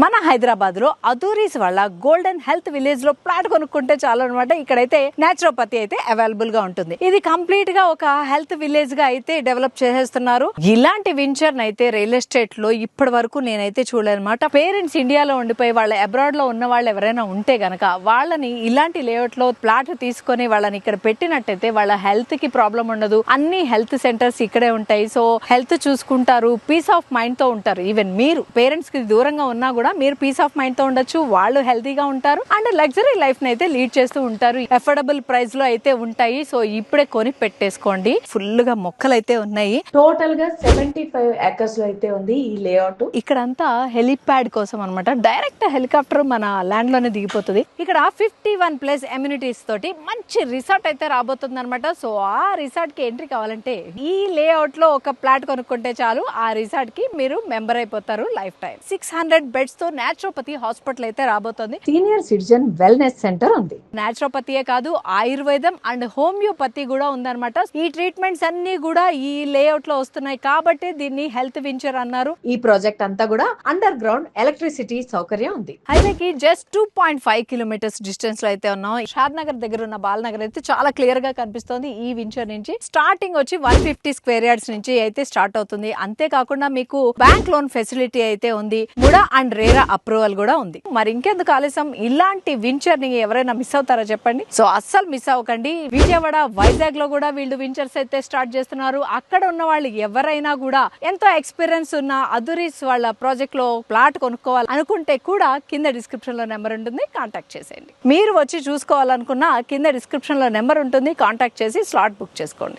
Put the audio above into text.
మన హైదరాబాద్ లో అదూరీస్ వాళ్ళ గోల్డెన్ హెల్త్ విలేజ్ లో ప్లాట్ కొనుక్కుంటే చాలు అనమాట. ఇక్కడైతే నేచురోపతి అయితే అవైలబుల్ గా ఉంటుంది. ఇది కంప్లీట్ గా ఒక హెల్త్ విలేజ్ గా అయితే డెవలప్ చేసేస్తున్నారు. ఇలాంటి వెంచర్ అయితే రియల్ ఎస్టేట్ లో ఇప్పటి వరకు నేనైతే చూడలేదన్నమాట. పేరెంట్స్ ఇండియాలో ఉండిపోయి వాళ్ళ అబ్రాడ్ లో ఉన్న వాళ్ళు ఎవరైనా ఉంటే గనక వాళ్ళని ఇలాంటి లేఅవుట్ లో ప్లాట్ తీసుకొని వాళ్ళని ఇక్కడ పెట్టినట్టయితే వాళ్ళ హెల్త్ కి ప్రాబ్లం ఉండదు. అన్ని హెల్త్ సెంటర్స్ ఇక్కడే ఉంటాయి. సో హెల్త్ చూసుకుంటారు, పీస్ ఆఫ్ మైండ్ తో ఉంటారు. ఈవెన్ మీరు పేరెంట్స్ కి దూరంగా ఉన్నా కూడా మీరు పీస్ ఆఫ్ మైండ్ తో ఉండొచ్చు. వాళ్ళు హెల్తీగా ఉంటారు అండ్ లగ్జరీ లైఫ్ ని అయితే లీడ్ చేస్తూ ఉంటారు. అఫోర్డబుల్ ప్రైస్ లో అయితే ఉంటాయి. సో ఇప్పుడే కొని పెట్టేసుకోండి. ఫుల్ గా మొక్కలు అయితే ఉన్నాయి. టోటల్ గా 75 ఏకర్స్ లో అయితే ఉంది ఈ లేఅవుట్. ఇక్కడంతా హెలిప్యాడ్ కోసం అనమాట. డైరెక్ట్ హెలికాప్టర్ మన ల్యాండ్ లోనే దిగిపోతుంది. ఇక్కడ 51+ ఎమ్యూనిటీస్ తోటి మంచి రిసార్ట్ అయితే రాబోతుంది అనమాట. సో ఆ రిసార్ట్ కి ఎంట్రీ కావాలంటే ఈ లేఅవుట్ లో ఒక ప్లాట్ కొనుక్కుంటే చాలు, ఆ రిసార్ట్ కి మీరు మెంబర్ అయిపోతారు లైఫ్ టైం. 600 బెడ్స్ తో నేచురోపతి హాస్పిటల్ అయితే రాబోతుంది. సీనియర్ సిటిజన్ వెల్నెస్ సెంటర్ ఉంది. నేచురోపతియే కాదు, ఆయుర్వేదం అండ్ హోమియోపతి కూడా ఉందన్నమాట. ఈ ట్రీట్మెంట్స్ అన్ని కూడా ఈ లేఅవుట్ లో వస్తున్నాయి కాబట్టి దీన్ని హెల్త్ వెంచర్ అన్నారు. ఈ ప్రాజెక్ట్ అంతా కూడా అండర్ గ్రౌండ్ ఎలక్ట్రిసిటీ సౌకర్యం ఉంది. హైవేకి జస్ట్ 2.5 కిలోమీటర్స్ డిస్టెన్స్ లో అయితే ఉన్నాం. షాద్ నగర్ దగ్గర ఉన్న బాలనగర్ అయితే చాలా క్లియర్ గా కనిపిస్తుంది. ఈ వెంచర్ నుంచి స్టార్టింగ్ వచ్చి 150 స్క్వేర్ యార్డ్స్ నుంచి అయితే స్టార్ట్ అవుతుంది. అంతేకాకుండా మీకు బ్యాంక్ లోన్ ఫెసిలిటీ అయితే ఉంది. ముడా అండ్ రేరా అప్రూవల్ కూడా ఉంది. మరి ఇంకెందుకు ఆలస్యం, ఇలాంటి వెంచర్ ని ఎవరైనా మిస్ అవుతారా చెప్పండి. సో అస్సలు మిస్ అవ్వకండి. విజయవాడ, వైజాగ్ లో కూడా వీళ్ళు వెంచర్స్ అయితే స్టార్ట్ చేస్తున్నారు. అక్కడ ఉన్న వాళ్ళు ఎవరైనా కూడా ఎంతో ఎక్స్పీరియన్స్ ఉన్న అదూరీస్ వాళ్ళ ప్రాజెక్ట్ లో ప్లాట్ కొనుక్కోవాలి అనుకుంటే కూడా కింద డిస్క్రిప్షన్ లో నెంబర్ ఉంటుంది, కాంటాక్ట్ చేసేయండి. మీరు వచ్చి చూసుకోవాలనుకున్నా కింద డిస్క్రిప్షన్ లో నెంబర్ ఉంటుంది, కాంటాక్ట్ చేసి స్లాట్ బుక్ చేసుకోండి.